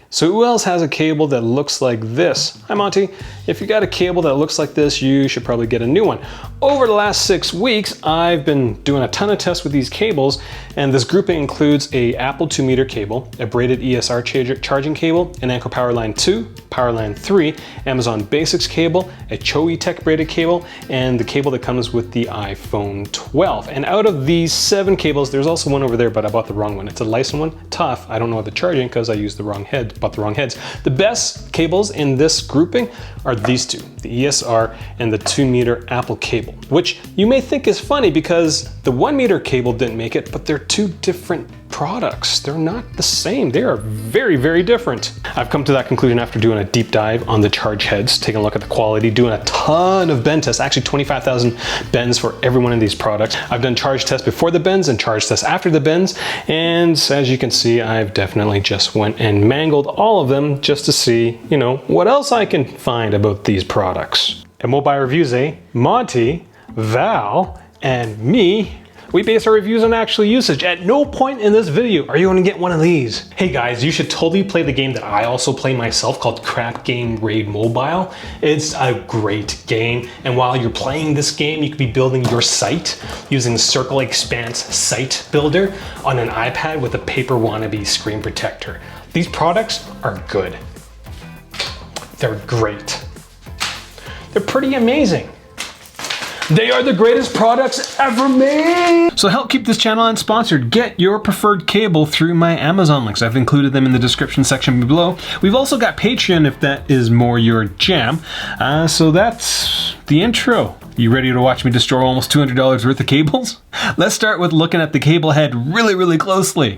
So who else has a cable that looks like this? Hi Monty. If you got a cable that looks like this, you should probably get a new one. Over the last 6 weeks, I've been doing a ton of tests with these cables, and this grouping includes a Apple 2-meter cable, a braided ESR charging cable, an Anker Powerline II, Powerline 3, Amazon Basics cable, a CHOETECH braided cable, and the cable that comes with the iPhone 12. And out of these 7 cables, there's also one over there, but I bought the wrong one. It's a Lisen one, tough. I don't know what the charging because I used the wrong head, bought the wrong heads. The best cables in this grouping are these two, the ESR and the 2-meter Apple cable, which you may think is funny because the 1-meter cable didn't make it, but they're two different products. They're not the same. They are very, very different. I've come to that conclusion after doing a deep dive on the charge heads, taking a look at the quality, doing a ton of bend tests, actually 25,000 bends for every one of these products. I've done charge tests before the bends and charge tests after the bends, and as you can see, I've definitely just went and mangled all of them just to see, you know, what else I can find about these products. At MobileReviewsEh, Monty, Val, and me, we base our reviews on actual usage. At no point in this video are you going to get one of these. Hey guys, you should totally play the game that I also play myself called Crap Game Raid Mobile. It's a great game, and while you're playing this game, you could be building your site using the Circle Expanse Site Builder on an iPad with a paper wannabe screen protector. These products are good. They're great. They're pretty amazing. They are the greatest products ever made! So help keep this channel unsponsored, get your preferred cable through my Amazon links. I've included them in the description section below. We've also got Patreon if that is more your jam. So that's the intro. You ready to watch me destroy almost $200 worth of cables? Let's start with looking at the cable head really, really closely.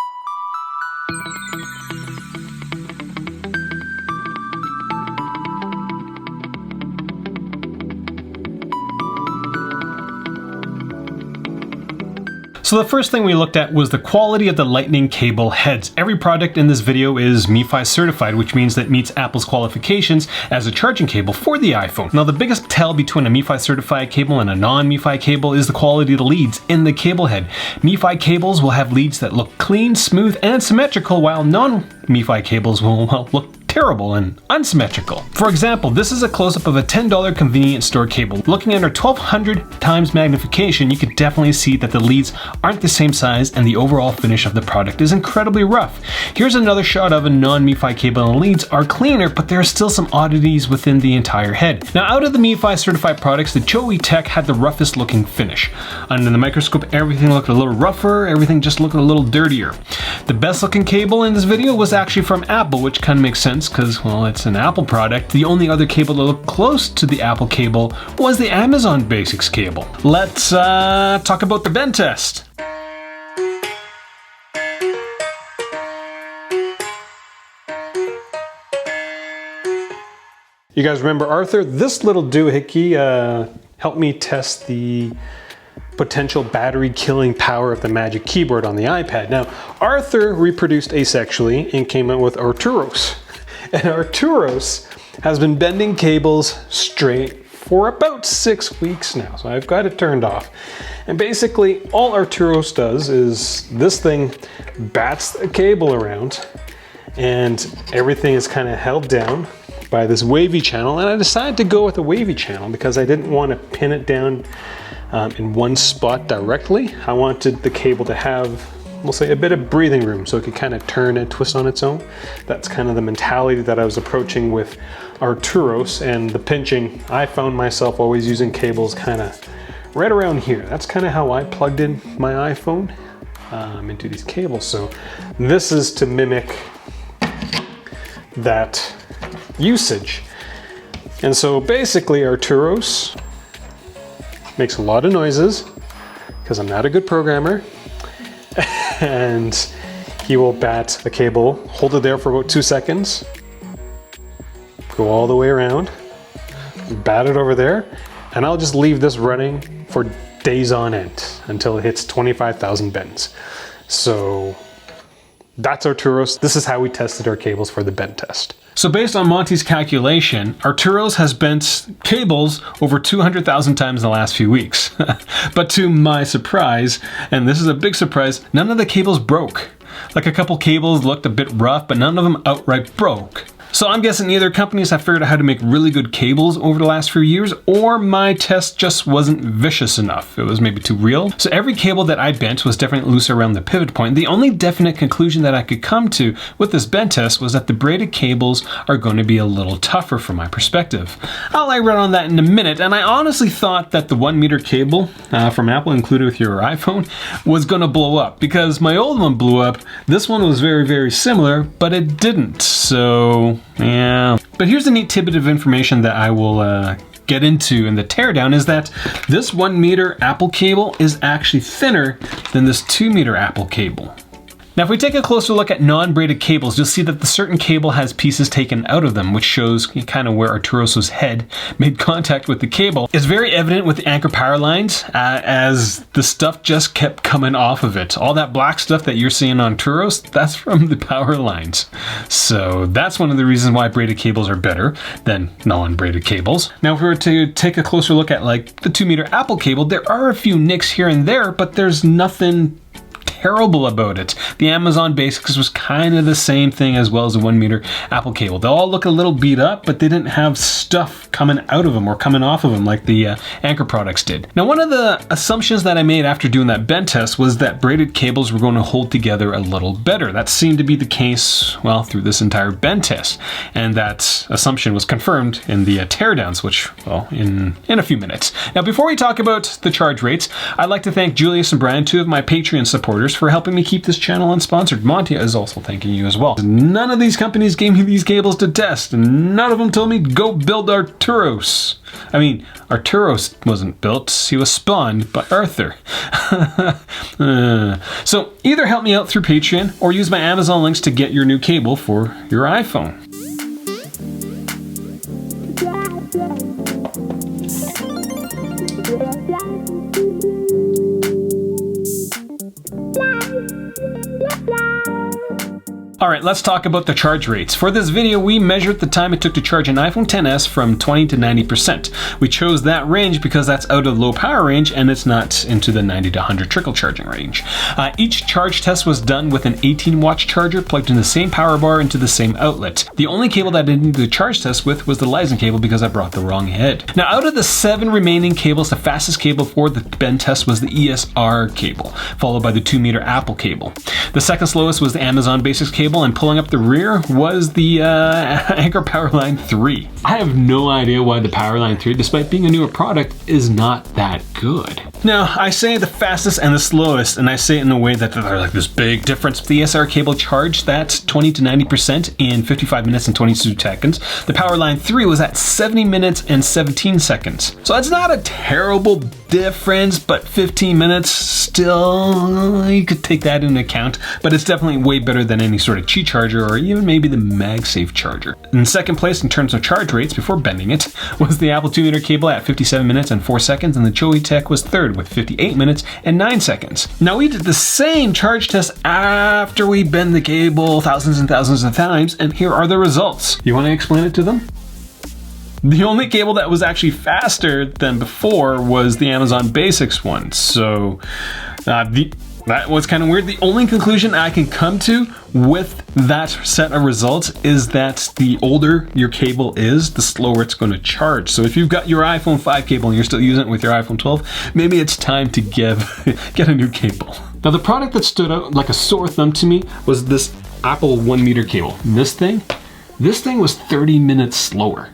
So the first thing we looked at was the quality of the lightning cable heads. Every product in this video is MFI Certified, which means that it meets Apple's qualifications as a charging cable for the iPhone. Now the biggest tell between a MFI Certified cable and a non-MFI cable is the quality of the leads in the cable head. MFI cables will have leads that look clean, smooth, and symmetrical, while non-MFI cables will, well, look terrible and unsymmetrical. For example, this is a close-up of a $10 convenience store cable. Looking under 1200 times magnification, you could definitely see that the leads aren't the same size and the overall finish of the product is incredibly rough. Here's another shot of a non-MFI cable, and the leads are cleaner, but there are still some oddities within the entire head. Now, out of the MFI certified products, the CHOETECH had the roughest looking finish. Under the microscope, everything looked a little rougher, everything just looked a little dirtier. The best looking cable in this video was actually from Apple, which kind of makes sense because, well, it's an Apple product. The only other cable that looked close to the Apple cable was the Amazon Basics cable. Let's talk about the bend test. You guys remember Arthur? This little doohickey helped me test the potential battery killing power of the Magic Keyboard on the iPad. Now, Arthur reproduced asexually and came out with Arturos. And Arturos has been bending cables straight for about 6 weeks now. So I've got it turned off. And basically all Arturos does is this thing bats the cable around and everything is kind of held down by this wavy channel. And I decided to go with a wavy channel because I didn't want to pin it down in one spot directly. I wanted the cable to have, we'll say, a bit of breathing room so it could kind of turn and twist on its own. That's kind of the mentality that I was approaching with Arturos. And the pinching, I found myself always using cables kind of right around here. That's kind of how I plugged in my iPhone into these cables. So this is to mimic that usage. And so basically Arturos makes a lot of noises because I'm not a good programmer. And he will bat the cable, hold it there for about 2 seconds, go all the way around, bat it over there, and I'll just leave this running for days on end until it hits 25,000 bends. So that's Arturos. This is how we tested our cables for the bend test. So based on Monty's calculation, Arturos has bent cables over 200,000 times in the last few weeks. But to my surprise, and this is a big surprise, none of the cables broke. Like a couple cables looked a bit rough, but none of them outright broke. So I'm guessing either companies have figured out how to make really good cables over the last few years, or my test just wasn't vicious enough. It was maybe too real. So every cable that I bent was definitely loose around the pivot point. The only definite conclusion that I could come to with this bend test was that the braided cables are going to be a little tougher from my perspective. I'll elaborate on that in a minute, and I honestly thought that the 1 meter cable from Apple included with your iPhone was going to blow up, because my old one blew up. This one was very, very similar, but it didn't. So yeah, but here's a neat tidbit of information that I will get into in the teardown, is that this 1 meter Apple cable is actually thinner than this 2 meter Apple cable. Now, if we take a closer look at non-braided cables, you'll see that the certain cable has pieces taken out of them, which shows kind of where Arturo's head made contact with the cable. It's very evident with the Anker Powerlines, as the stuff just kept coming off of it. All that black stuff that you're seeing on Arturo's, that's from the power lines. So that's one of the reasons why braided cables are better than non-braided cables. Now, if we were to take a closer look at like the 2 meter Apple cable, there are a few nicks here and there, but there's nothing terrible about it. The Amazon Basics was kind of the same thing as well as the 1 meter Apple cable. They all look a little beat up, but they didn't have stuff coming out of them or coming off of them like the Anker products did. Now, one of the assumptions that I made after doing that bend test was that braided cables were going to hold together a little better. That seemed to be the case, well, through this entire bend test. And that assumption was confirmed in the teardowns, which, well, in a few minutes. Now, before we talk about the charge rates, I'd like to thank Julius and Brian, 2 of my Patreon supporters, for helping me keep this channel unsponsored. Monty is also thanking you as well. None of these companies gave me these cables to test, and none of them told me go build Arturo's. I mean, Arturo's wasn't built, he was spawned by Arthur. So either help me out through Patreon or use my Amazon links to get your new cable for your iPhone. Alright, let's talk about the charge rates. For this video, we measured the time it took to charge an iPhone XS from 20 to 90%. We chose that range because that's out of low power range and it's not into the 90 to 100 trickle charging range. Each charge test was done with an 18-watt charger plugged in the same power bar into the same outlet. The only cable that I didn't do the charge test with was the Lisen cable because I brought the wrong head. Now, out of the 7 remaining cables, the fastest cable for the bend test was the ESR cable, followed by the 2 meter Apple cable. The second slowest was the Amazon Basics cable, and pulling up the rear was the Anker Powerline III. I have no idea why the Powerline III, despite being a newer product, is not that good. Now, I say the fastest and the slowest, and I say it in a way that they're like this big difference. The ESR cable charged that 20 to 90% in 55 minutes and 22 seconds. The Powerline III was at 70 minutes and 17 seconds. So that's not a terrible difference, but 15 minutes, still, you could take that into account, but it's definitely way better than any sort of Qi charger or even maybe the MagSafe charger. In second place in terms of charge rates before bending it was the Apple 2 meter cable at 57 minutes and 4 seconds, and the CHOETECH was third with 58 minutes and 9 seconds. Now, we did the same charge test after we bent the cable thousands and thousands of times, and here are the results. You want to explain it to them? The only cable that was actually faster than before was the Amazon Basics one, so that was kind of weird. The only conclusion I can come to with that set of results is that the older your cable is, the slower it's going to charge. So if you've got your iPhone 5 cable and you're still using it with your iPhone 12, maybe it's time to get a new cable. Now, the product that stood out like a sore thumb to me was this Apple 1 meter cable. This thing was 30 minutes slower.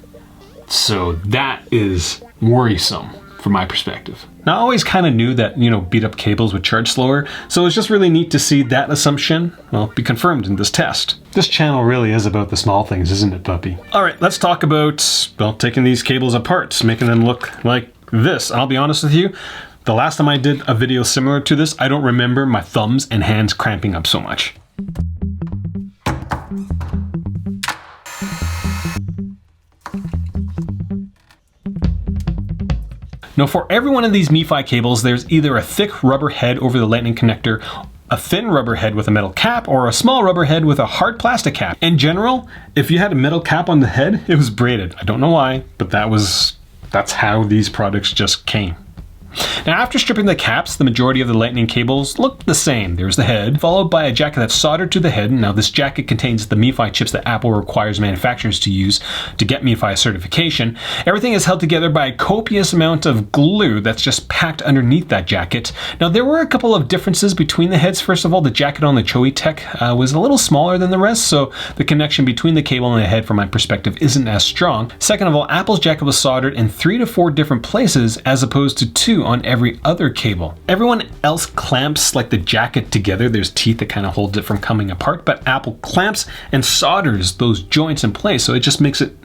So that is worrisome from my perspective. Now, I always kind of knew that, beat up cables would charge slower, so it's just really neat to see that assumption, well, be confirmed in this test. This channel really is about the small things, isn't it, puppy? All right, let's talk about, well, taking these cables apart, making them look like this. I'll be honest with you, the last time I did a video similar to this, I don't remember my thumbs and hands cramping up so much. Now, for every one of these MFI cables, there's either a thick rubber head over the lightning connector, a thin rubber head with a metal cap, or a small rubber head with a hard plastic cap. In general, if you had a metal cap on the head, it was braided. I don't know why, but that's how these products just came. Now, after stripping the caps, the majority of the lightning cables look the same. There's the head, followed by a jacket that's soldered to the head. Now, this jacket contains the MFI chips that Apple requires manufacturers to use to get MFI certification. Everything is held together by a copious amount of glue that's just packed underneath that jacket. Now, there were a couple of differences between the heads. First of all, the jacket on the CHOETECH was a little smaller than the rest, so the connection between the cable and the head, from my perspective, isn't as strong. Second of all, Apple's jacket was soldered in 3 to 4 different places as opposed to 2 on every other cable. Everyone else clamps like the jacket together. There's teeth that kind of hold it from coming apart, but Apple clamps and solders those joints in place, so it just makes it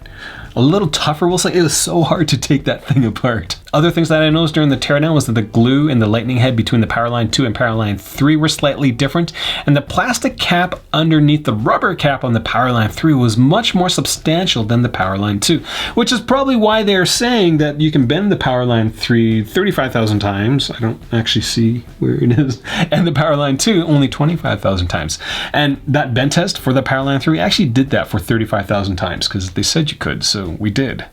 a little tougher. We'll say it was so hard to take that thing apart. Other things that I noticed during the teardown was that the glue in the lightning head between the Powerline 2 and Powerline 3 were slightly different, and the plastic cap underneath the rubber cap on the Powerline 3 was much more substantial than the Powerline 2, which is probably why they're saying that you can bend the Powerline 3 35,000 times. I don't actually see where it is. And the Powerline 2 only 25,000 times. And that bend test for the Powerline 3 actually did that for 35,000 times because they said you could, so we did.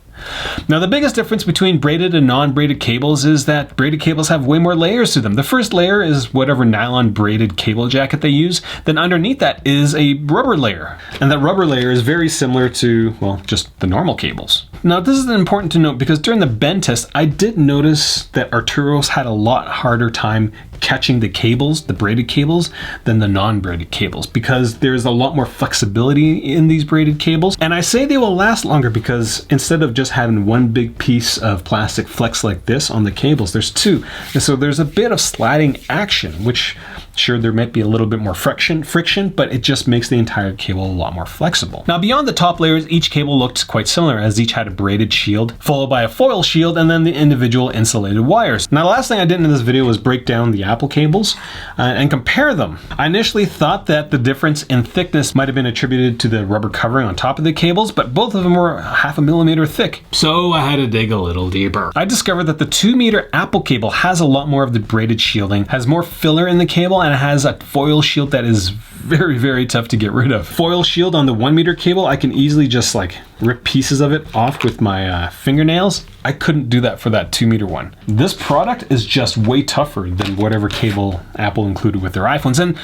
Now, the biggest difference between braided and non-braided cables is that braided cables have way more layers to them. The first layer is whatever nylon braided cable jacket they use. Then underneath that is a rubber layer. And that rubber layer is very similar to, well, just the normal cables. Now, this is important to note because during the bend test, I did notice that Arturo's had a lot harder time catching the cables, the braided cables, than the non-braided cables, because there's a lot more flexibility in these braided cables. And I say they will last longer because instead of just having one big piece of plastic flex like this on the cables, there's 2. And so there's a bit of sliding action, which sure, there might be a little bit more friction, but it just makes the entire cable a lot more flexible. Now, beyond the top layers, each cable looked quite similar, as each had a braided shield, followed by a foil shield, and then the individual insulated wires. Now, the last thing I did in this video was break down the Apple cables and compare them. I initially thought that the difference in thickness might have been attributed to the rubber covering on top of the cables, but both of them were 0.5 millimeter thick. So I had to dig a little deeper. I discovered that the 2-meter Apple cable has a lot more of the braided shielding, has more filler in the cable, and it has a foil shield that is very, very tough to get rid of. Foil shield on the 1-meter cable, I can easily just like rip pieces of it off with my fingernails. I couldn't do that for that 2-meter one. This product is just way tougher than whatever cable Apple included with their iPhones, and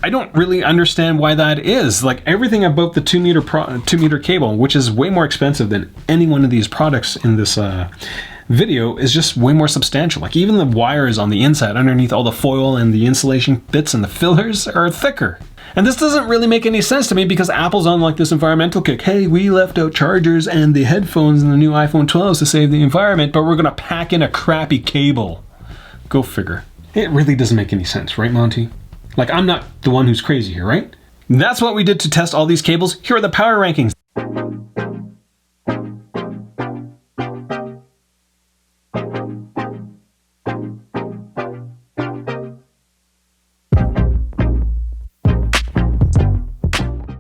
I don't really understand why that is. Like, everything about the 2-meter cable, which is way more expensive than any one of these products in this video, is just way more substantial. Like, even the wires on the inside underneath all the foil and the insulation bits and the fillers are thicker. And this doesn't really make any sense to me because Apple's on like this environmental kick. Hey, we left out chargers and the headphones in the new iPhone 12s to save the environment, but we're gonna pack in a crappy cable. Go figure. It really doesn't make any sense, right, Monty? Like, I'm not the one who's crazy here, right? That's what we did to test all these cables. Here are the power rankings.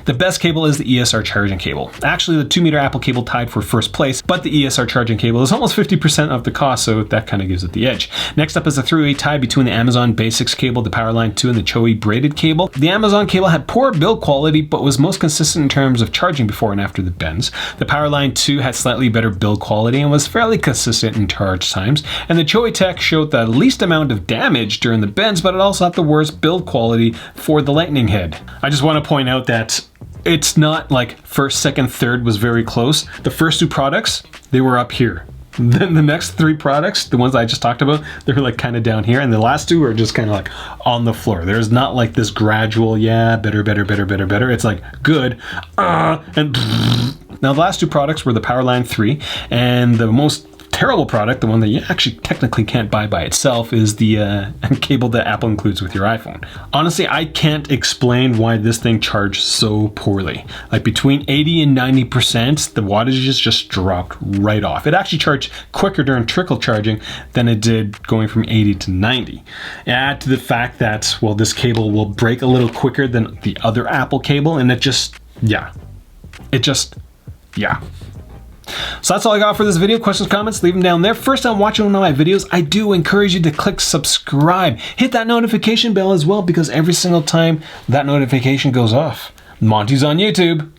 The best cable is the ESR charging cable. Actually, the 2-meter Apple cable tied for first place, but the ESR charging cable is almost 50% of the cost, so that kind of gives it the edge. Next up is a 3-way tie between the Amazon Basics cable, the Powerline 2, and the CHOE braided cable. The Amazon cable had poor build quality, but was most consistent in terms of charging before and after the bends. The Powerline 2 had slightly better build quality and was fairly consistent in charge times. And the CHOETECH showed the least amount of damage during the bends, but it also had the worst build quality for the lightning head. I just want to point out that it's not like first, second, third was very close. The first 2 products, they were up here. Then the next 3 products, the ones I just talked about, they're like kind of down here. And the last 2 are just kind of like on the floor. There's not like this gradual, yeah, better. It's like good, and now the last 2 products were the Powerline 3, and the most terrible product, the one that you actually technically can't buy by itself, is the cable that Apple includes with your iPhone. Honestly, I can't explain why this thing charged so poorly. Like, between 80 and 90%, the wattages just dropped right off. It actually charged quicker during trickle charging than it did going from 80 to 90. Add to the fact that, well, this cable will break a little quicker than the other Apple cable, and yeah. So that's all I got for this video. Questions, comments, leave them down there. First time watching one of my videos, I do encourage you to click subscribe. Hit that notification bell as well, because every single time that notification goes off, Monty's on YouTube.